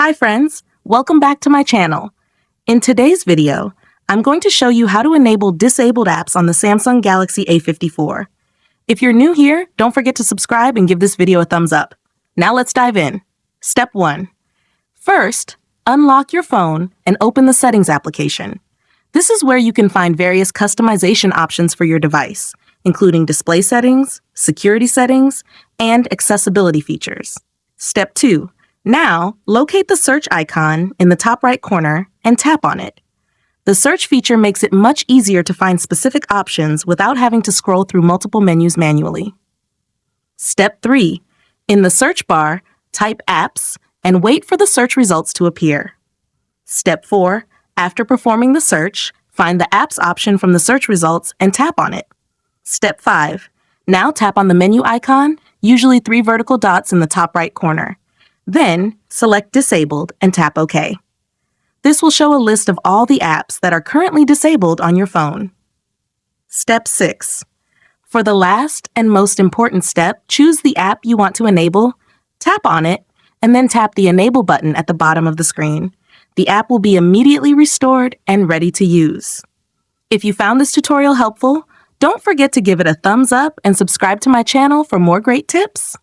Hi friends, welcome back to my channel. In today's video, I'm going to show you how to enable disabled apps on the Samsung Galaxy A54. If you're new here, don't forget to subscribe and give this video a thumbs up. Now let's dive in. Step 1. First, unlock your phone and open the Settings application. This is where you can find various customization options for your device, including display settings, security settings, and accessibility features. Step 2. Now, locate the search icon in the top right corner and tap on it. The search feature makes it much easier to find specific options without having to scroll through multiple menus manually. Step 3. In the search bar, type Apps and wait for the search results to appear. Step 4. After performing the search, find the Apps option from the search results and tap on it. Step 5. Now tap on the menu icon, usually 3 vertical dots in the top right corner. Then, select Disabled and tap OK. This will show a list of all the apps that are currently disabled on your phone. Step 6. For the last and most important step, choose the app you want to enable, tap on it, and then tap the Enable button at the bottom of the screen. The app will be immediately restored and ready to use. If you found this tutorial helpful, don't forget to give it a thumbs up and subscribe to my channel for more great tips.